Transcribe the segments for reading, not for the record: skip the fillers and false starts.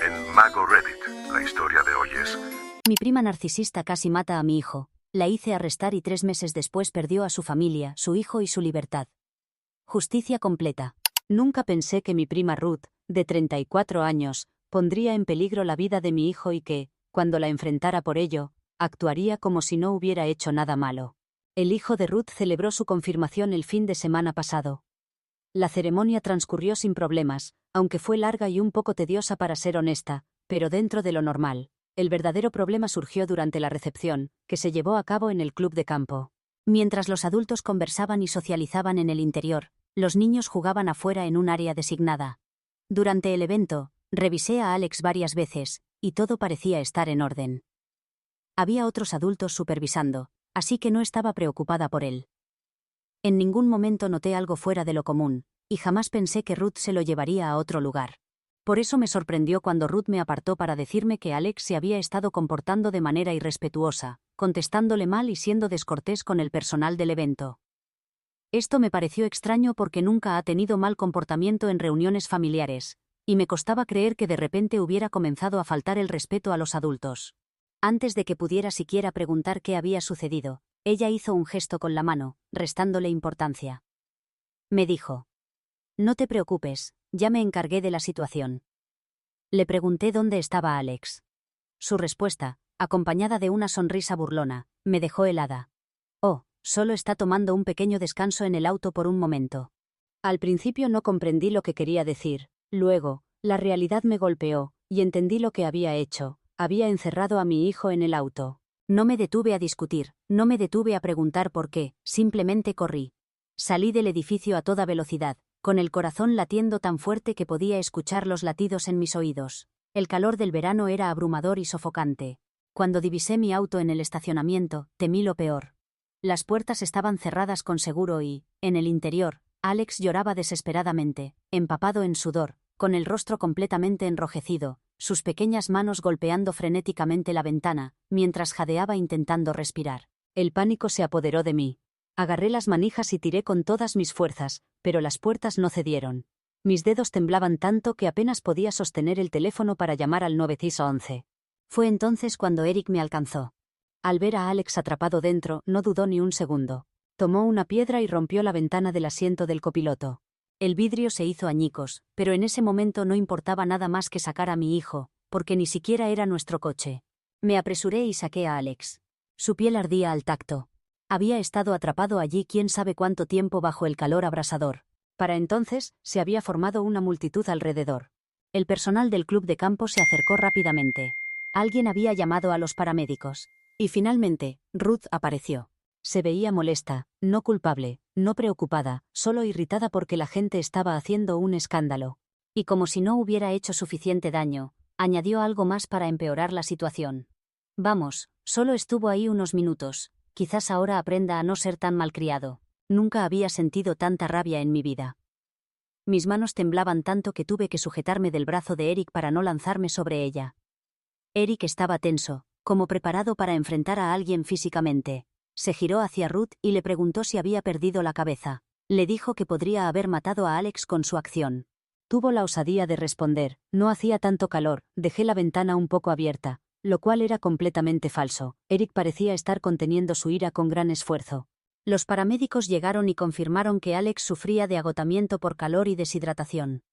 En Mago Reddit, la historia de hoy es... Mi prima narcisista casi mata a mi hijo. La hice arrestar y 3 meses después perdió a su familia, su hijo y su libertad. Justicia completa. Nunca pensé que mi prima Ruth, de 34 años, pondría en peligro la vida de mi hijo y que, cuando la enfrentara por ello, actuaría como si no hubiera hecho nada malo. El hijo de Ruth celebró su confirmación el fin de semana pasado. La ceremonia transcurrió sin problemas, aunque fue larga y un poco tediosa para ser honesta, pero dentro de lo normal. El verdadero problema surgió durante la recepción, que se llevó a cabo en el club de campo. Mientras los adultos conversaban y socializaban en el interior, los niños jugaban afuera en un área designada. Durante el evento, revisé a Alex varias veces, y todo parecía estar en orden. Había otros adultos supervisando, así que no estaba preocupada por él. En ningún momento noté algo fuera de lo común, y jamás pensé que Ruth se lo llevaría a otro lugar. Por eso me sorprendió cuando Ruth me apartó para decirme que Alex se había estado comportando de manera irrespetuosa, contestándole mal y siendo descortés con el personal del evento. Esto me pareció extraño porque nunca ha tenido mal comportamiento en reuniones familiares, y me costaba creer que de repente hubiera comenzado a faltar el respeto a los adultos. Antes de que pudiera siquiera preguntar qué había sucedido, ella hizo un gesto con la mano, restándole importancia. Me dijo: «No te preocupes, ya me encargué de la situación». Le pregunté dónde estaba Alex. Su respuesta, acompañada de una sonrisa burlona, me dejó helada. «Oh, solo está tomando un pequeño descanso en el auto por un momento». Al principio no comprendí lo que quería decir, luego, la realidad me golpeó, y entendí lo que había hecho: había encerrado a mi hijo en el auto. No me detuve a discutir, no me detuve a preguntar por qué, simplemente corrí. Salí del edificio a toda velocidad, con el corazón latiendo tan fuerte que podía escuchar los latidos en mis oídos. El calor del verano era abrumador y sofocante. Cuando divisé mi auto en el estacionamiento, temí lo peor. Las puertas estaban cerradas con seguro y, en el interior, Alex lloraba desesperadamente, empapado en sudor, con el rostro completamente enrojecido, sus pequeñas manos golpeando frenéticamente la ventana, mientras jadeaba intentando respirar. El pánico se apoderó de mí. Agarré las manijas y tiré con todas mis fuerzas, pero las puertas no cedieron. Mis dedos temblaban tanto que apenas podía sostener el teléfono para llamar al 911. Fue entonces cuando Eric me alcanzó. Al ver a Alex atrapado dentro, no dudó ni un segundo. Tomó una piedra y rompió la ventana del asiento del copiloto. El vidrio se hizo añicos, pero en ese momento no importaba nada más que sacar a mi hijo, porque ni siquiera era nuestro coche. Me apresuré y saqué a Alex. Su piel ardía al tacto. Había estado atrapado allí quién sabe cuánto tiempo bajo el calor abrasador. Para entonces, se había formado una multitud alrededor. El personal del club de campo se acercó rápidamente. Alguien había llamado a los paramédicos. Y finalmente, Ruth apareció. Se veía molesta, no culpable, no preocupada, solo irritada porque la gente estaba haciendo un escándalo. Y como si no hubiera hecho suficiente daño, añadió algo más para empeorar la situación. «Vamos, solo estuvo ahí unos minutos. Quizás ahora aprenda a no ser tan malcriado». Nunca había sentido tanta rabia en mi vida. Mis manos temblaban tanto que tuve que sujetarme del brazo de Eric para no lanzarme sobre ella. Eric estaba tenso, como preparado para enfrentar a alguien físicamente. Se giró hacia Ruth y le preguntó si había perdido la cabeza. Le dijo que podría haber matado a Alex con su acción. Tuvo la osadía de responder: «No hacía tanto calor, dejé la ventana un poco abierta», lo cual era completamente falso. Eric parecía estar conteniendo su ira con gran esfuerzo. Los paramédicos llegaron y confirmaron que Alex sufría de agotamiento por calor y deshidratación.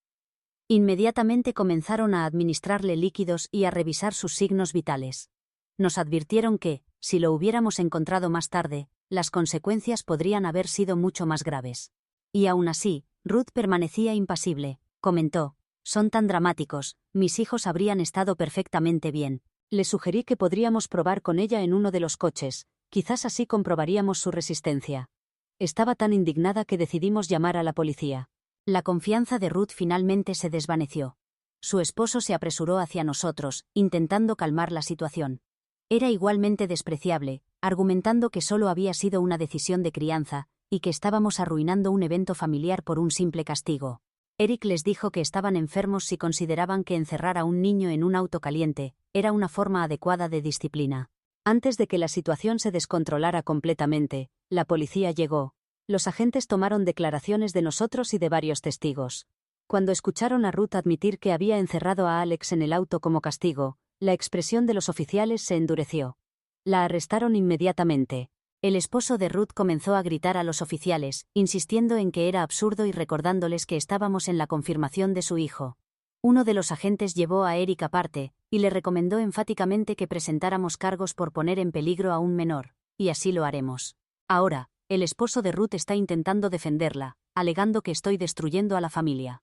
Inmediatamente comenzaron a administrarle líquidos y a revisar sus signos vitales. Nos advirtieron que, si lo hubiéramos encontrado más tarde, las consecuencias podrían haber sido mucho más graves. Y aún así, Ruth permanecía impasible. Comentó: «Son tan dramáticos, mis hijos habrían estado perfectamente bien». Le sugerí que podríamos probar con ella en uno de los coches, quizás así comprobaríamos su resistencia. Estaba tan indignada que decidimos llamar a la policía. La confianza de Ruth finalmente se desvaneció. Su esposo se apresuró hacia nosotros, intentando calmar la situación. Era igualmente despreciable, argumentando que solo había sido una decisión de crianza, y que estábamos arruinando un evento familiar por un simple castigo. Eric les dijo que estaban enfermos si consideraban que encerrar a un niño en un auto caliente era una forma adecuada de disciplina. Antes de que la situación se descontrolara completamente, la policía llegó. Los agentes tomaron declaraciones de nosotros y de varios testigos. Cuando escucharon a Ruth admitir que había encerrado a Alex en el auto como castigo, la expresión de los oficiales se endureció. La arrestaron inmediatamente. El esposo de Ruth comenzó a gritar a los oficiales, insistiendo en que era absurdo y recordándoles que estábamos en la confirmación de su hijo. Uno de los agentes llevó a Eric aparte, y le recomendó enfáticamente que presentáramos cargos por poner en peligro a un menor, y así lo haremos. Ahora, el esposo de Ruth está intentando defenderla, alegando que estoy destruyendo a la familia.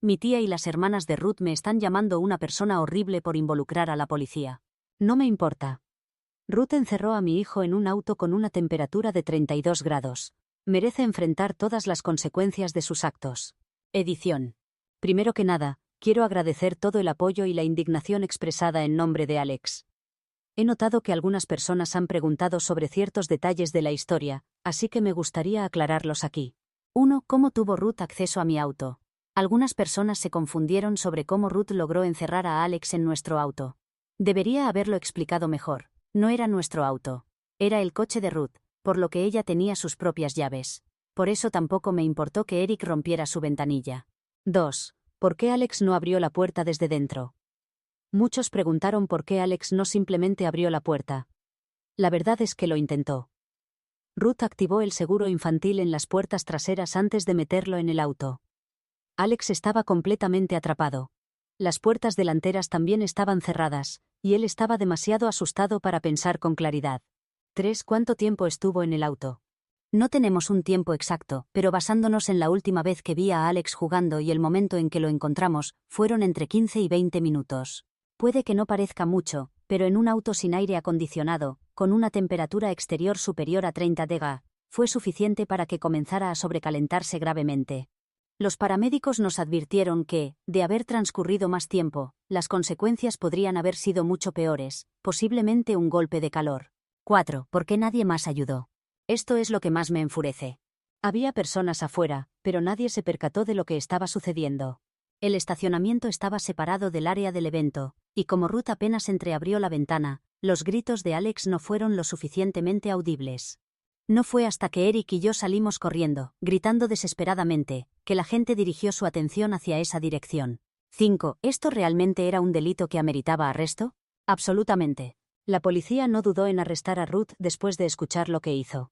Mi tía y las hermanas de Ruth me están llamando una persona horrible por involucrar a la policía. No me importa. Ruth encerró a mi hijo en un auto con una temperatura de 32 grados. Merece enfrentar todas las consecuencias de sus actos. Edición. Primero que nada, quiero agradecer todo el apoyo y la indignación expresada en nombre de Alex. He notado que algunas personas han preguntado sobre ciertos detalles de la historia, así que me gustaría aclararlos aquí. 1. ¿Cómo tuvo Ruth acceso a mi auto? Algunas personas se confundieron sobre cómo Ruth logró encerrar a Alex en nuestro auto. Debería haberlo explicado mejor. No era nuestro auto. Era el coche de Ruth, por lo que ella tenía sus propias llaves. Por eso tampoco me importó que Eric rompiera su ventanilla. 2. ¿Por qué Alex no abrió la puerta desde dentro? Muchos preguntaron por qué Alex no simplemente abrió la puerta. La verdad es que lo intentó. Ruth activó el seguro infantil en las puertas traseras antes de meterlo en el auto. Alex estaba completamente atrapado. Las puertas delanteras también estaban cerradas, y él estaba demasiado asustado para pensar con claridad. 3. ¿Cuánto tiempo estuvo en el auto? No tenemos un tiempo exacto, pero basándonos en la última vez que vi a Alex jugando y el momento en que lo encontramos, fueron entre 15 y 20 minutos. Puede que no parezca mucho, pero en un auto sin aire acondicionado, con una temperatura exterior superior a 30 deg, fue suficiente para que comenzara a sobrecalentarse gravemente. Los paramédicos nos advirtieron que, de haber transcurrido más tiempo, las consecuencias podrían haber sido mucho peores, posiblemente un golpe de calor. 4. ¿Por qué nadie más ayudó? Esto es lo que más me enfurece. Había personas afuera, pero nadie se percató de lo que estaba sucediendo. El estacionamiento estaba separado del área del evento, y como Ruth apenas entreabrió la ventana, los gritos de Alex no fueron lo suficientemente audibles. No fue hasta que Eric y yo salimos corriendo, gritando desesperadamente, que la gente dirigió su atención hacia esa dirección. 5. ¿Esto realmente era un delito que ameritaba arresto? Absolutamente. La policía no dudó en arrestar a Ruth después de escuchar lo que hizo.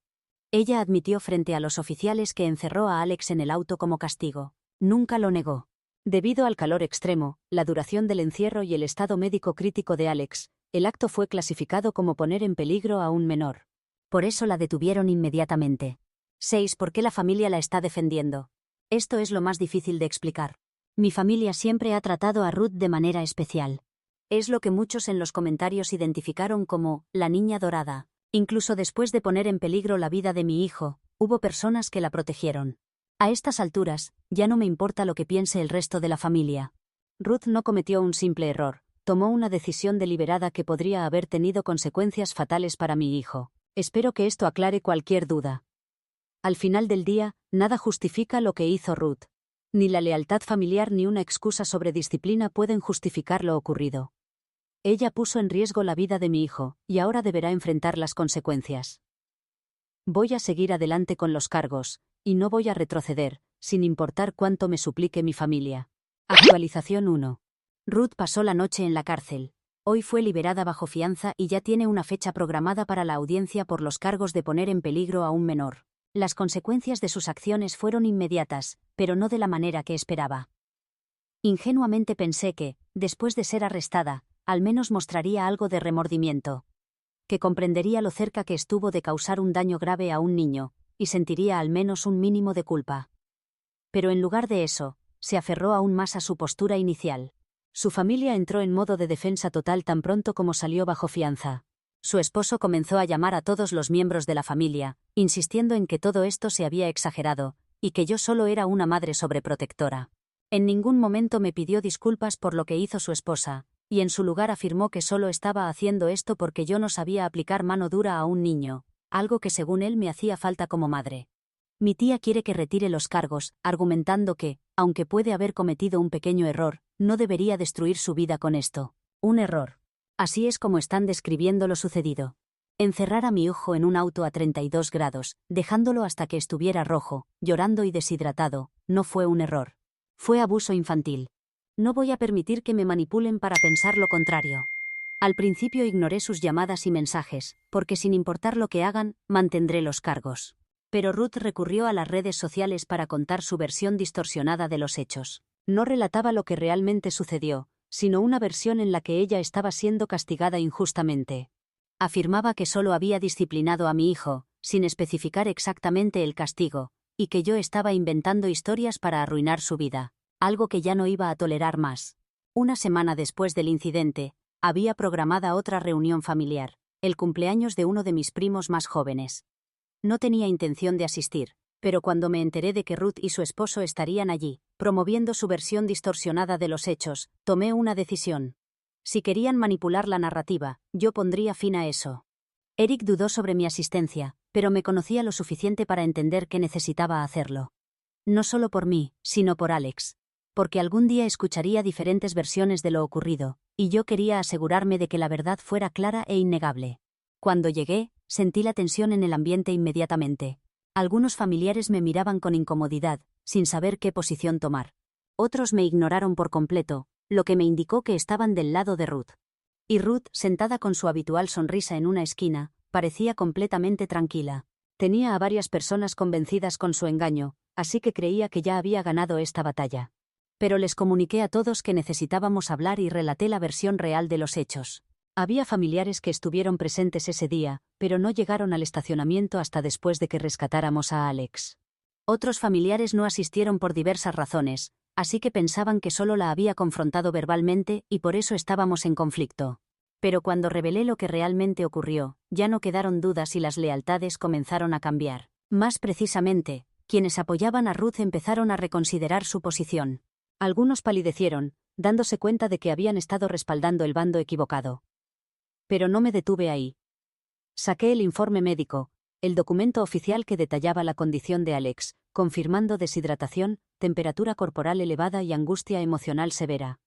Ella admitió frente a los oficiales que encerró a Alex en el auto como castigo. Nunca lo negó. Debido al calor extremo, la duración del encierro y el estado médico crítico de Alex, el acto fue clasificado como poner en peligro a un menor. Por eso la detuvieron inmediatamente. 6. ¿Por qué la familia la está defendiendo? Esto es lo más difícil de explicar. Mi familia siempre ha tratado a Ruth de manera especial. Es lo que muchos en los comentarios identificaron como la niña dorada. Incluso después de poner en peligro la vida de mi hijo, hubo personas que la protegieron. A estas alturas, ya no me importa lo que piense el resto de la familia. Ruth no cometió un simple error, tomó una decisión deliberada que podría haber tenido consecuencias fatales para mi hijo. Espero que esto aclare cualquier duda. Al final del día, nada justifica lo que hizo Ruth. Ni la lealtad familiar ni una excusa sobre disciplina pueden justificar lo ocurrido. Ella puso en riesgo la vida de mi hijo, y ahora deberá enfrentar las consecuencias. Voy a seguir adelante con los cargos, y no voy a retroceder, sin importar cuánto me suplique mi familia. Actualización 1. Ruth pasó la noche en la cárcel. Hoy fue liberada bajo fianza y ya tiene una fecha programada para la audiencia por los cargos de poner en peligro a un menor. Las consecuencias de sus acciones fueron inmediatas, pero no de la manera que esperaba. Ingenuamente pensé que, después de ser arrestada, al menos mostraría algo de remordimiento. Que comprendería lo cerca que estuvo de causar un daño grave a un niño, y sentiría al menos un mínimo de culpa. Pero en lugar de eso, se aferró aún más a su postura inicial. Su familia entró en modo de defensa total tan pronto como salió bajo fianza. Su esposo comenzó a llamar a todos los miembros de la familia, insistiendo en que todo esto se había exagerado, y que yo solo era una madre sobreprotectora. En ningún momento me pidió disculpas por lo que hizo su esposa, y en su lugar afirmó que solo estaba haciendo esto porque yo no sabía aplicar mano dura a un niño, algo que según él me hacía falta como madre. Mi tía quiere que retire los cargos, argumentando que, aunque puede haber cometido un pequeño error, no debería destruir su vida con esto. Un error. Así es como están describiendo lo sucedido. Encerrar a mi hijo en un auto a 32 grados, dejándolo hasta que estuviera rojo, llorando y deshidratado, no fue un error. Fue abuso infantil. No voy a permitir que me manipulen para pensar lo contrario. Al principio ignoré sus llamadas y mensajes, porque sin importar lo que hagan, mantendré los cargos. Pero Ruth recurrió a las redes sociales para contar su versión distorsionada de los hechos. No relataba lo que realmente sucedió, sino una versión en la que ella estaba siendo castigada injustamente. Afirmaba que solo había disciplinado a mi hijo, sin especificar exactamente el castigo, y que yo estaba inventando historias para arruinar su vida, algo que ya no iba a tolerar más. Una semana después del incidente, había programada otra reunión familiar, el cumpleaños de uno de mis primos más jóvenes. No tenía intención de asistir, pero cuando me enteré de que Ruth y su esposo estarían allí, promoviendo su versión distorsionada de los hechos, tomé una decisión. Si querían manipular la narrativa, yo pondría fin a eso. Eric dudó sobre mi asistencia, pero me conocía lo suficiente para entender que necesitaba hacerlo. No solo por mí, sino por Alex. Porque algún día escucharía diferentes versiones de lo ocurrido, y yo quería asegurarme de que la verdad fuera clara e innegable. Cuando llegué, sentí la tensión en el ambiente inmediatamente. Algunos familiares me miraban con incomodidad, sin saber qué posición tomar. Otros me ignoraron por completo, lo que me indicó que estaban del lado de Ruth. Y Ruth, sentada con su habitual sonrisa en una esquina, parecía completamente tranquila. Tenía a varias personas convencidas con su engaño, así que creía que ya había ganado esta batalla. Pero les comuniqué a todos que necesitábamos hablar y relaté la versión real de los hechos. Había familiares que estuvieron presentes ese día, pero no llegaron al estacionamiento hasta después de que rescatáramos a Alex. Otros familiares no asistieron por diversas razones, así que pensaban que solo la había confrontado verbalmente y por eso estábamos en conflicto. Pero cuando revelé lo que realmente ocurrió, ya no quedaron dudas y las lealtades comenzaron a cambiar. Más precisamente, quienes apoyaban a Ruth empezaron a reconsiderar su posición. Algunos palidecieron, dándose cuenta de que habían estado respaldando el bando equivocado. Pero no me detuve ahí. Saqué el informe médico, el documento oficial que detallaba la condición de Alex, confirmando deshidratación, temperatura corporal elevada y angustia emocional severa.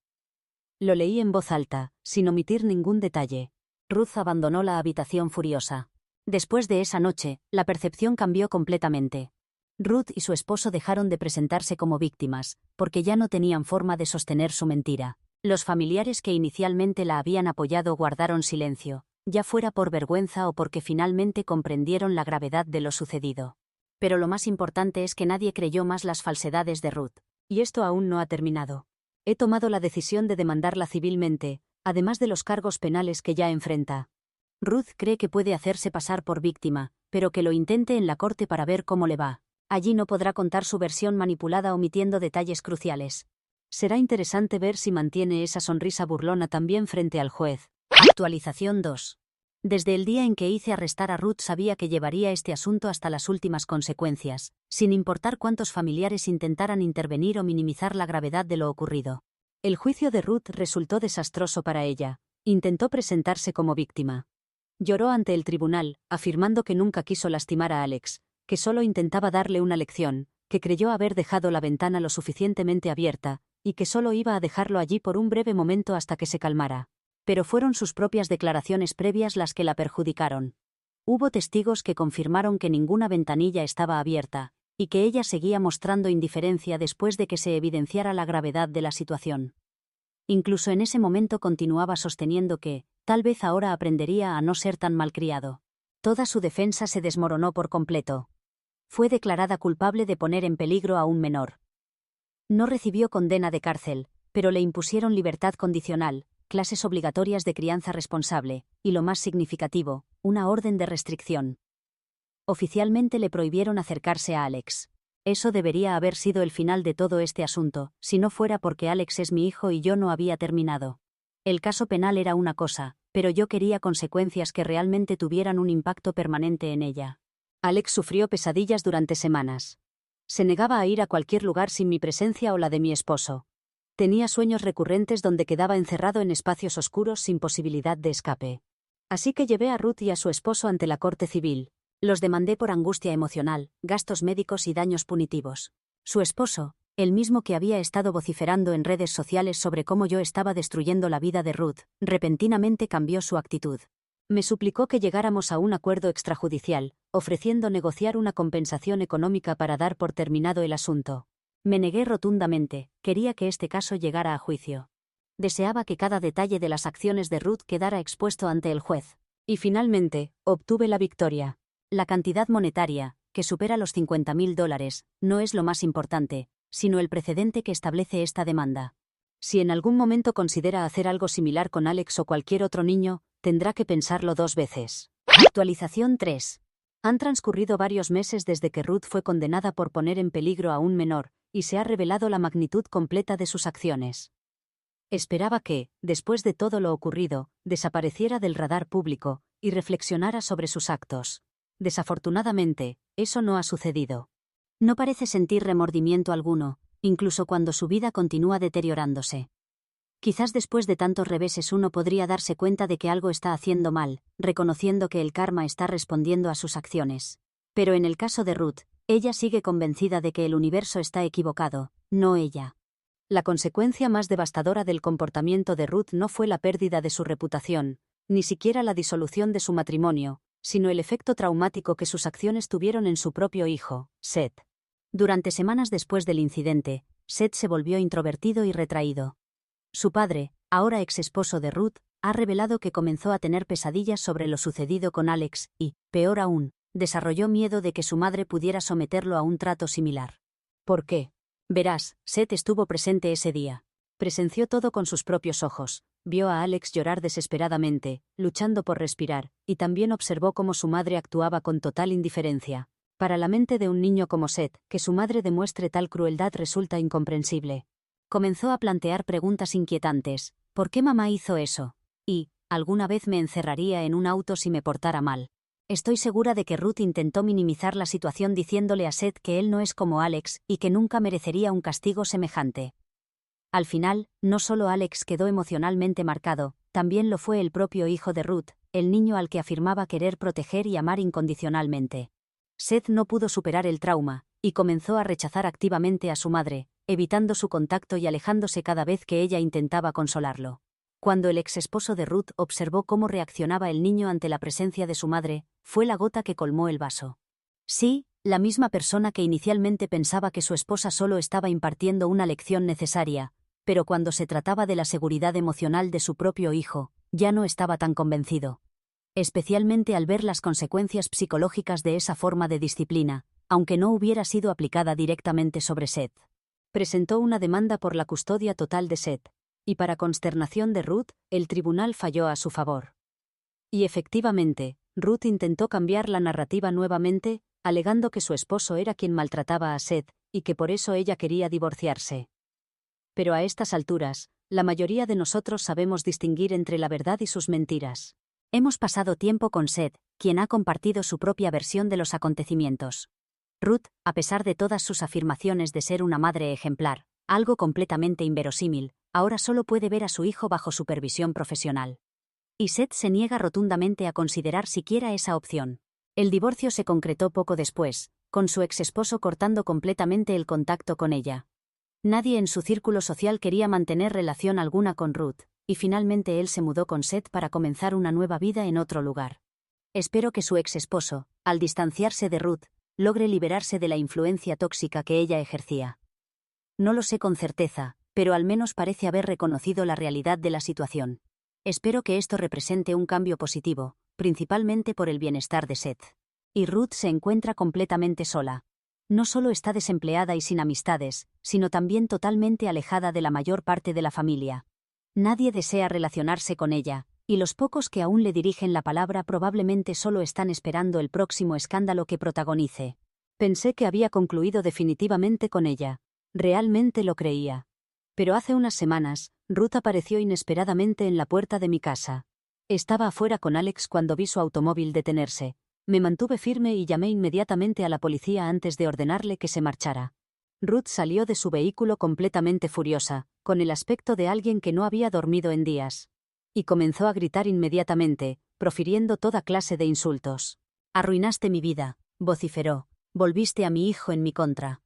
Lo leí en voz alta, sin omitir ningún detalle. Ruth abandonó la habitación furiosa. Después de esa noche, la percepción cambió completamente. Ruth y su esposo dejaron de presentarse como víctimas, porque ya no tenían forma de sostener su mentira. Los familiares que inicialmente la habían apoyado guardaron silencio, ya fuera por vergüenza o porque finalmente comprendieron la gravedad de lo sucedido. Pero lo más importante es que nadie creyó más las falsedades de Ruth. Y esto aún no ha terminado. He tomado la decisión de demandarla civilmente, además de los cargos penales que ya enfrenta. Ruth cree que puede hacerse pasar por víctima, pero que lo intente en la corte para ver cómo le va. Allí no podrá contar su versión manipulada omitiendo detalles cruciales. Será interesante ver si mantiene esa sonrisa burlona también frente al juez. Actualización 2. Desde el día en que hice arrestar a Ruth sabía que llevaría este asunto hasta las últimas consecuencias, sin importar cuántos familiares intentaran intervenir o minimizar la gravedad de lo ocurrido. El juicio de Ruth resultó desastroso para ella. Intentó presentarse como víctima. Lloró ante el tribunal, afirmando que nunca quiso lastimar a Alex, que solo intentaba darle una lección, que creyó haber dejado la ventana lo suficientemente abierta, y que solo iba a dejarlo allí por un breve momento hasta que se calmara. Pero fueron sus propias declaraciones previas las que la perjudicaron. Hubo testigos que confirmaron que ninguna ventanilla estaba abierta, y que ella seguía mostrando indiferencia después de que se evidenciara la gravedad de la situación. Incluso en ese momento continuaba sosteniendo que, tal vez ahora aprendería a no ser tan malcriado. Toda su defensa se desmoronó por completo. Fue declarada culpable de poner en peligro a un menor. No recibió condena de cárcel, pero le impusieron libertad condicional, clases obligatorias de crianza responsable, y lo más significativo, una orden de restricción. Oficialmente le prohibieron acercarse a Alex. Eso debería haber sido el final de todo este asunto, si no fuera porque Alex es mi hijo y yo no había terminado. El caso penal era una cosa, pero yo quería consecuencias que realmente tuvieran un impacto permanente en ella. Alex sufrió pesadillas durante semanas. Se negaba a ir a cualquier lugar sin mi presencia o la de mi esposo. Tenía sueños recurrentes donde quedaba encerrado en espacios oscuros sin posibilidad de escape. Así que llevé a Ruth y a su esposo ante la corte civil. Los demandé por angustia emocional, gastos médicos y daños punitivos. Su esposo, el mismo que había estado vociferando en redes sociales sobre cómo yo estaba destruyendo la vida de Ruth, repentinamente cambió su actitud. Me suplicó que llegáramos a un acuerdo extrajudicial, ofreciendo negociar una compensación económica para dar por terminado el asunto. Me negué rotundamente, quería que este caso llegara a juicio. Deseaba que cada detalle de las acciones de Ruth quedara expuesto ante el juez. Y finalmente, obtuve la victoria. La cantidad monetaria, que supera los $50.000, no es lo más importante, sino el precedente que establece esta demanda. Si en algún momento considera hacer algo similar con Alex o cualquier otro niño, tendrá que pensarlo 2 veces. Actualización 3. Han transcurrido varios meses desde que Ruth fue condenada por poner en peligro a un menor, y se ha revelado la magnitud completa de sus acciones. Esperaba que, después de todo lo ocurrido, desapareciera del radar público y reflexionara sobre sus actos. Desafortunadamente, eso no ha sucedido. No parece sentir remordimiento alguno, incluso cuando su vida continúa deteriorándose. Quizás después de tantos reveses uno podría darse cuenta de que algo está haciendo mal, reconociendo que el karma está respondiendo a sus acciones. Pero en el caso de Ruth, ella sigue convencida de que el universo está equivocado, no ella. La consecuencia más devastadora del comportamiento de Ruth no fue la pérdida de su reputación, ni siquiera la disolución de su matrimonio, sino el efecto traumático que sus acciones tuvieron en su propio hijo, Seth. Durante semanas después del incidente, Seth se volvió introvertido y retraído. Su padre, ahora ex esposo de Ruth, ha revelado que comenzó a tener pesadillas sobre lo sucedido con Alex y, peor aún, desarrolló miedo de que su madre pudiera someterlo a un trato similar. ¿Por qué? Verás, Seth estuvo presente ese día. Presenció todo con sus propios ojos, vio a Alex llorar desesperadamente, luchando por respirar, y también observó cómo su madre actuaba con total indiferencia. Para la mente de un niño como Seth, que su madre demuestre tal crueldad resulta incomprensible. Comenzó a plantear preguntas inquietantes. ¿Por qué mamá hizo eso? Y, ¿alguna vez me encerraría en un auto si me portara mal? Estoy segura de que Ruth intentó minimizar la situación diciéndole a Seth que él no es como Alex y que nunca merecería un castigo semejante. Al final, no solo Alex quedó emocionalmente marcado, también lo fue el propio hijo de Ruth, el niño al que afirmaba querer proteger y amar incondicionalmente. Seth no pudo superar el trauma, y comenzó a rechazar activamente a su madre, evitando su contacto y alejándose cada vez que ella intentaba consolarlo. Cuando el ex esposo de Ruth observó cómo reaccionaba el niño ante la presencia de su madre, fue la gota que colmó el vaso. Sí, la misma persona que inicialmente pensaba que su esposa solo estaba impartiendo una lección necesaria, pero cuando se trataba de la seguridad emocional de su propio hijo, ya no estaba tan convencido. Especialmente al ver las consecuencias psicológicas de esa forma de disciplina, aunque no hubiera sido aplicada directamente sobre Seth. Presentó una demanda por la custodia total de Seth, y para consternación de Ruth, el tribunal falló a su favor. Y efectivamente, Ruth intentó cambiar la narrativa nuevamente, alegando que su esposo era quien maltrataba a Seth, y que por eso ella quería divorciarse. Pero a estas alturas, la mayoría de nosotros sabemos distinguir entre la verdad y sus mentiras. Hemos pasado tiempo con Seth, quien ha compartido su propia versión de los acontecimientos. Ruth, a pesar de todas sus afirmaciones de ser una madre ejemplar, algo completamente inverosímil, ahora solo puede ver a su hijo bajo supervisión profesional. Y Seth se niega rotundamente a considerar siquiera esa opción. El divorcio se concretó poco después, con su ex esposo cortando completamente el contacto con ella. Nadie en su círculo social quería mantener relación alguna con Ruth, y finalmente él se mudó con Seth para comenzar una nueva vida en otro lugar. Espero que su ex esposo, al distanciarse de Ruth, logre liberarse de la influencia tóxica que ella ejercía. No lo sé con certeza, pero al menos parece haber reconocido la realidad de la situación. Espero que esto represente un cambio positivo, principalmente por el bienestar de Seth. Y Ruth se encuentra completamente sola. No solo está desempleada y sin amistades, sino también totalmente alejada de la mayor parte de la familia. Nadie desea relacionarse con ella, y los pocos que aún le dirigen la palabra probablemente solo están esperando el próximo escándalo que protagonice. Pensé que había concluido definitivamente con ella. Realmente lo creía. Pero hace unas semanas, Ruth apareció inesperadamente en la puerta de mi casa. Estaba afuera con Alex cuando vi su automóvil detenerse. Me mantuve firme y llamé inmediatamente a la policía antes de ordenarle que se marchara. Ruth salió de su vehículo completamente furiosa, con el aspecto de alguien que no había dormido en días. Y comenzó a gritar inmediatamente, profiriendo toda clase de insultos. «Arruinaste mi vida», vociferó. «Volviste a mi hijo en mi contra».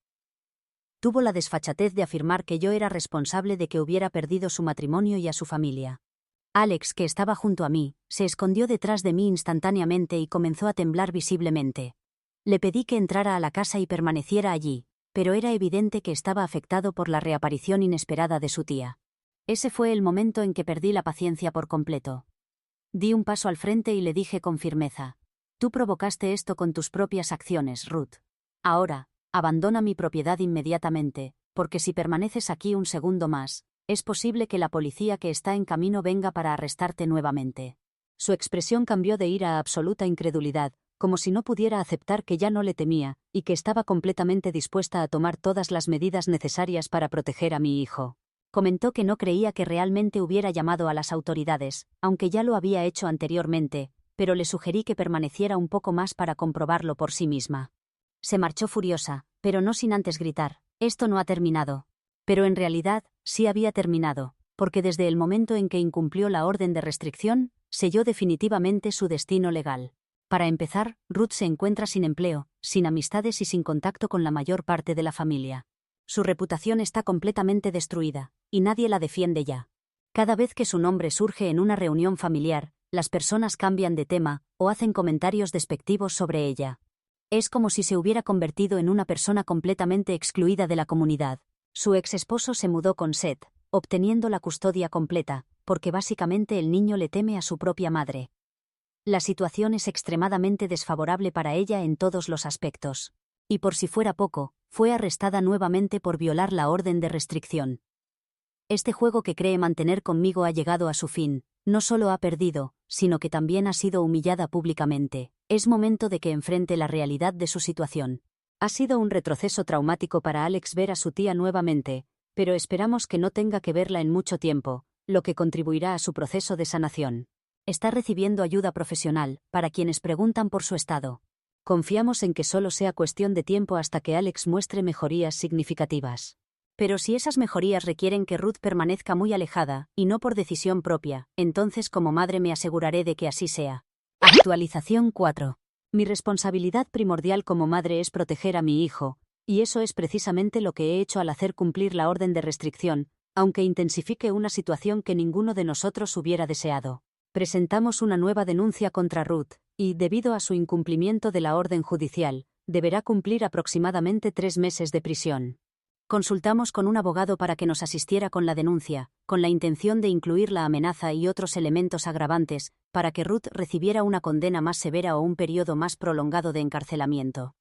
Tuvo la desfachatez de afirmar que yo era responsable de que hubiera perdido su matrimonio y a su familia. Alex, que estaba junto a mí, se escondió detrás de mí instantáneamente y comenzó a temblar visiblemente. Le pedí que entrara a la casa y permaneciera allí. pero era evidente que estaba afectado por la reaparición inesperada de su tía. Ese fue el momento en que perdí la paciencia por completo. Di un paso al frente y le dije con firmeza: «Tú provocaste esto con tus propias acciones, Ruth. Ahora, abandona mi propiedad inmediatamente, porque si permaneces aquí un segundo más, es posible que la policía que está en camino venga para arrestarte nuevamente». Su expresión cambió de ira a absoluta incredulidad, como si no pudiera aceptar que ya no le temía, y que estaba completamente dispuesta a tomar todas las medidas necesarias para proteger a mi hijo. Comentó que no creía que realmente hubiera llamado a las autoridades, aunque ya lo había hecho anteriormente, pero le sugerí que permaneciera un poco más para comprobarlo por sí misma. Se marchó furiosa, pero no sin antes gritar: «Esto no ha terminado». Pero en realidad, sí había terminado, porque desde el momento en que incumplió la orden de restricción, selló definitivamente su destino legal. Para empezar, Ruth se encuentra sin empleo, sin amistades y sin contacto con la mayor parte de la familia. Su reputación está completamente destruida, y nadie la defiende ya. Cada vez que su nombre surge en una reunión familiar, las personas cambian de tema o hacen comentarios despectivos sobre ella. Es como si se hubiera convertido en una persona completamente excluida de la comunidad. Su ex esposo se mudó con Seth, obteniendo la custodia completa, porque básicamente el niño le teme a su propia madre. La situación es extremadamente desfavorable para ella en todos los aspectos. Y por si fuera poco, fue arrestada nuevamente por violar la orden de restricción. Este juego que cree mantener conmigo ha llegado a su fin. No solo ha perdido, sino que también ha sido humillada públicamente. Es momento de que enfrente la realidad de su situación. Ha sido un retroceso traumático para Alex ver a su tía nuevamente, pero esperamos que no tenga que verla en mucho tiempo, lo que contribuirá a su proceso de sanación. Está recibiendo ayuda profesional, para quienes preguntan por su estado. Confiamos en que solo sea cuestión de tiempo hasta que Alex muestre mejorías significativas. Pero si esas mejorías requieren que Ruth permanezca muy alejada, y no por decisión propia, entonces como madre me aseguraré de que así sea. Actualización 4. Mi responsabilidad primordial como madre es proteger a mi hijo, y eso es precisamente lo que he hecho al hacer cumplir la orden de restricción, aunque intensifique una situación que ninguno de nosotros hubiera deseado. Presentamos una nueva denuncia contra Ruth, y, debido a su incumplimiento de la orden judicial, deberá cumplir aproximadamente 3 meses de prisión. Consultamos con un abogado para que nos asistiera con la denuncia, con la intención de incluir la amenaza y otros elementos agravantes, para que Ruth recibiera una condena más severa o un periodo más prolongado de encarcelamiento.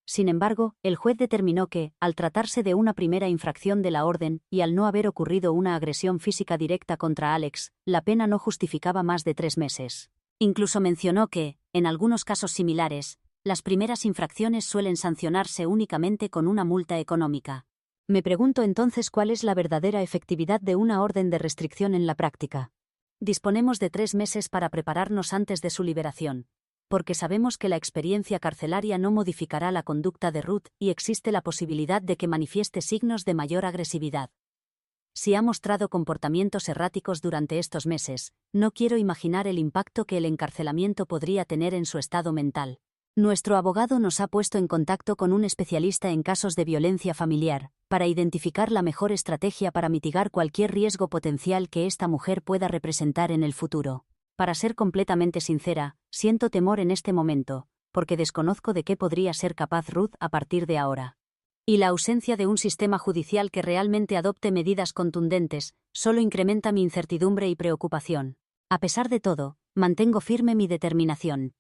Sin embargo, el juez determinó que, al tratarse de una primera infracción de la orden y al no haber ocurrido una agresión física directa contra Alex, la pena no justificaba más de 3 meses. Incluso mencionó que, en algunos casos similares, las primeras infracciones suelen sancionarse únicamente con una multa económica. Me pregunto entonces cuál es la verdadera efectividad de una orden de restricción en la práctica. Disponemos de 3 meses para prepararnos antes de su liberación, porque sabemos que la experiencia carcelaria no modificará la conducta de Ruth y existe la posibilidad de que manifieste signos de mayor agresividad. Si ha mostrado comportamientos erráticos durante estos meses, no quiero imaginar el impacto que el encarcelamiento podría tener en su estado mental. Nuestro abogado nos ha puesto en contacto con un especialista en casos de violencia familiar, para identificar la mejor estrategia para mitigar cualquier riesgo potencial que esta mujer pueda representar en el futuro. Para ser completamente sincera, siento temor en este momento, porque desconozco de qué podría ser capaz Ruth a partir de ahora. Y la ausencia de un sistema judicial que realmente adopte medidas contundentes, solo incrementa mi incertidumbre y preocupación. A pesar de todo, mantengo firme mi determinación.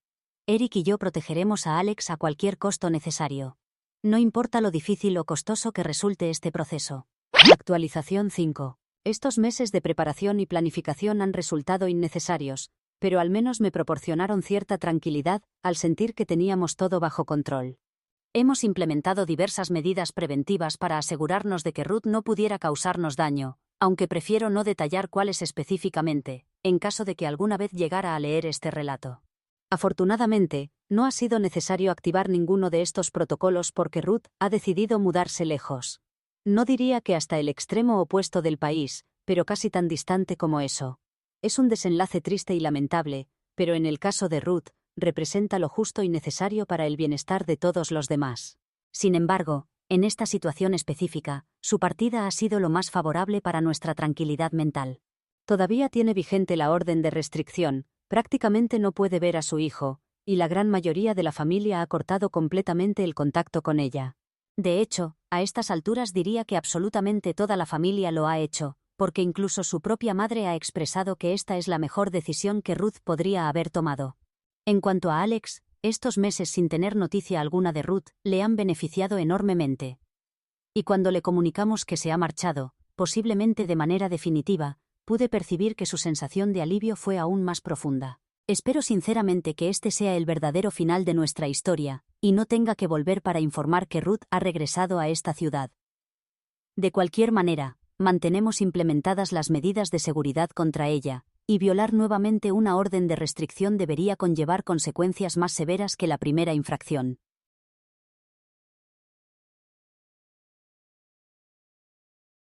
Eric y yo protegeremos a Alex a cualquier costo necesario. No importa lo difícil o costoso que resulte este proceso. Actualización 5. Estos meses de preparación y planificación han resultado innecesarios, pero al menos me proporcionaron cierta tranquilidad al sentir que teníamos todo bajo control. Hemos implementado diversas medidas preventivas para asegurarnos de que Ruth no pudiera causarnos daño, aunque prefiero no detallar cuáles específicamente, en caso de que alguna vez llegara a leer este relato. Afortunadamente, no ha sido necesario activar ninguno de estos protocolos porque Ruth ha decidido mudarse lejos. No diría que hasta el extremo opuesto del país, pero casi tan distante como eso. Es un desenlace triste y lamentable, pero en el caso de Ruth, representa lo justo y necesario para el bienestar de todos los demás. Sin embargo, en esta situación específica, su partida ha sido lo más favorable para nuestra tranquilidad mental. Todavía tiene vigente la orden de restricción, prácticamente no puede ver a su hijo, y la gran mayoría de la familia ha cortado completamente el contacto con ella. De hecho, a estas alturas diría que absolutamente toda la familia lo ha hecho, porque incluso su propia madre ha expresado que esta es la mejor decisión que Ruth podría haber tomado. En cuanto a Alex, estos meses sin tener noticia alguna de Ruth le han beneficiado enormemente. Y cuando le comunicamos que se ha marchado, posiblemente de manera definitiva, pude percibir que su sensación de alivio fue aún más profunda. Espero sinceramente que este sea el verdadero final de nuestra historia, y no tenga que volver para informar que Ruth ha regresado a esta ciudad. De cualquier manera, mantenemos implementadas las medidas de seguridad contra ella, y violar nuevamente una orden de restricción debería conllevar consecuencias más severas que la primera infracción.